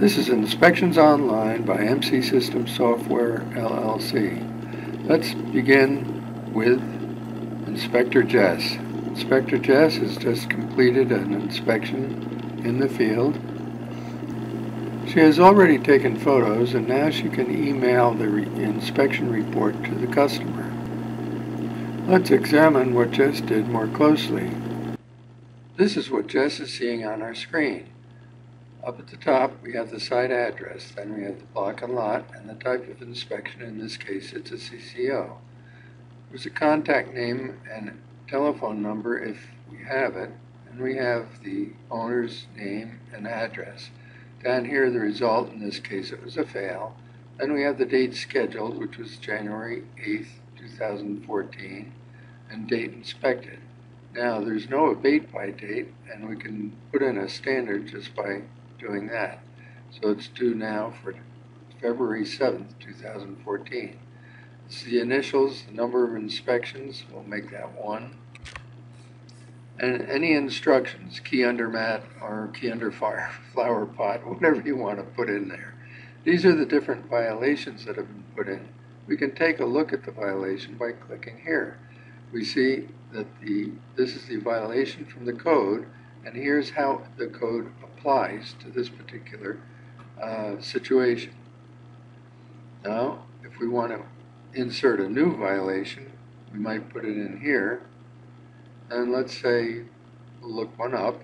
This is Inspections Online by MC System Software, LLC. Let's begin with Inspector Jess. Inspector Jess has just completed an inspection in the field. She has already taken photos and now she can email the inspection report to the customer. Let's examine what Jess did more closely. This is what Jess is seeing on our screen. Up at the top, we have the site address, then we have the block and lot, and the type of inspection. In this case, it's a CCO. There's a contact name and telephone number if we have it, and we have the owner's name and address. Down here, the result, in this case, it was a fail. Then we have the date scheduled, which was January 8th, 2014, and date inspected. Now, there's no abate by date, and we can put in a standard just by doing that. So it's due now for February 7th, 2014. It's the initials, the number of inspections, we'll make that 1. And any instructions, key under mat or key under flower pot, whatever you want to put in there. These are the different violations that have been put in. We can take a look at the violation by clicking here. We see that this is the violation from the code, and here's how the code applies to this particular situation. Now, if we want to insert a new violation, we might put it in here, and let's say we'll look one up.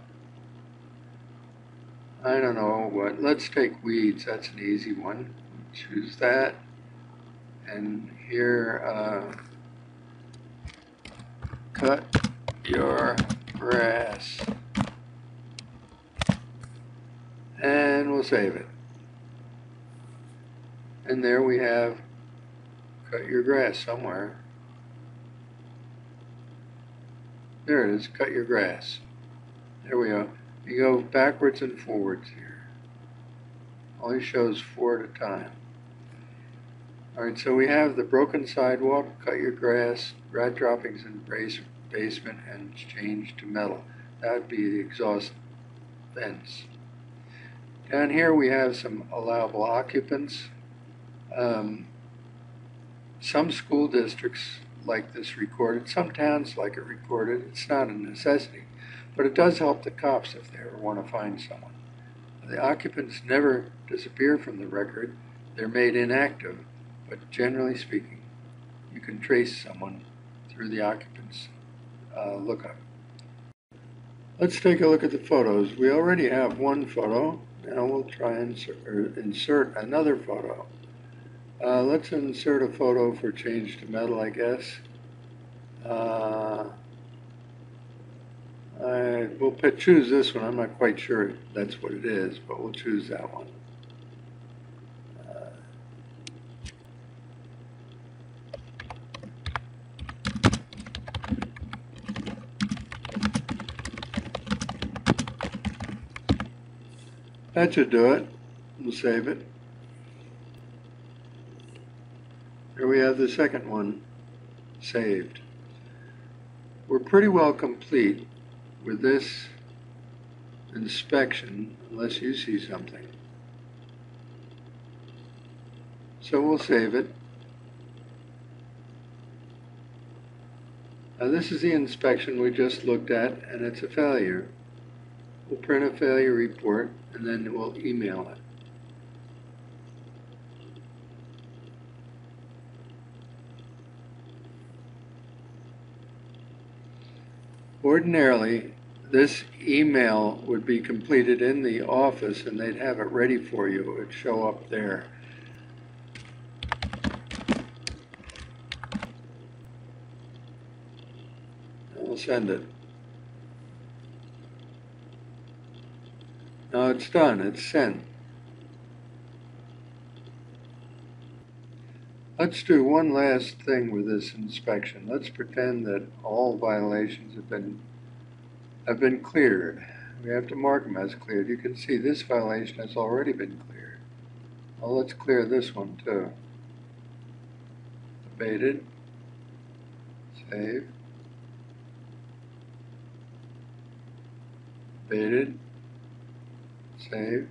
I don't know what, let's take weeds, that's an easy one. Choose that, and here, cut your grass. And we'll save it. And there we have cut your grass somewhere. There it is, cut your grass. There we go. You go backwards and forwards here. Only shows 4 at a time. Alright, so we have the broken sidewalk, cut your grass, rat droppings in basement, and change to metal. That would be the exhaust vents. Down here we have some allowable occupants. Some school districts like this recorded, some towns like it recorded. It's not a necessity, but it does help the cops if they ever want to find someone. The occupants never disappear from the record. They're made inactive, but generally speaking, you can trace someone through the occupants lookup. Let's take a look at the photos. We already have one photo. Now we'll try and insert another photo. Let's insert a photo for change to metal, I guess. We'll choose this one. I'm not quite sure that's what it is, but we'll choose that one. That should do it. We'll save it. Here we have the second one saved. We're pretty well complete with this inspection, unless you see something. So we'll save it. Now this is the inspection we just looked at, and it's a failure. We'll print a failure report, and then we'll email it. Ordinarily, this email would be completed in the office and they'd have it ready for you. It would show up there. And we'll send it. Now it's done, it's sent. Let's do one last thing with this inspection. Let's pretend that all violations have been cleared. We have to mark them as cleared. You can see this violation has already been cleared. Well, let's clear this one too. Abated. Save. Abated. Save.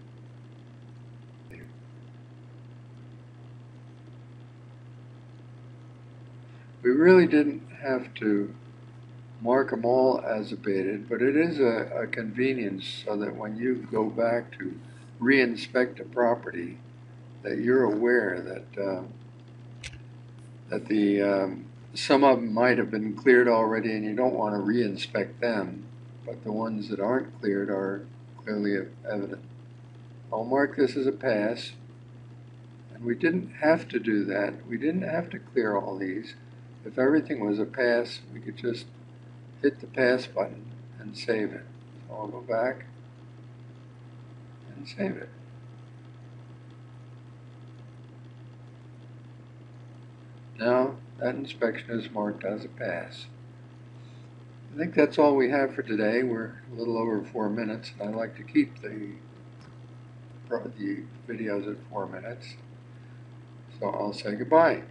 We really didn't have to mark them all as abated, but it is a convenience so that when you go back to re-inspect a property, that you're aware that some of them might have been cleared already and you don't want to re-inspect them, but the ones that aren't cleared are clearly evident. I'll mark this as a pass, and we didn't have to do that. We didn't have to clear all these. If everything was a pass, we could just hit the pass button and save it. So I'll go back and save it. Now that inspection is marked as a pass. I think that's all we have for today. We're a little over 4 minutes, and I like to keep the videos at 4 minutes. So I'll say goodbye.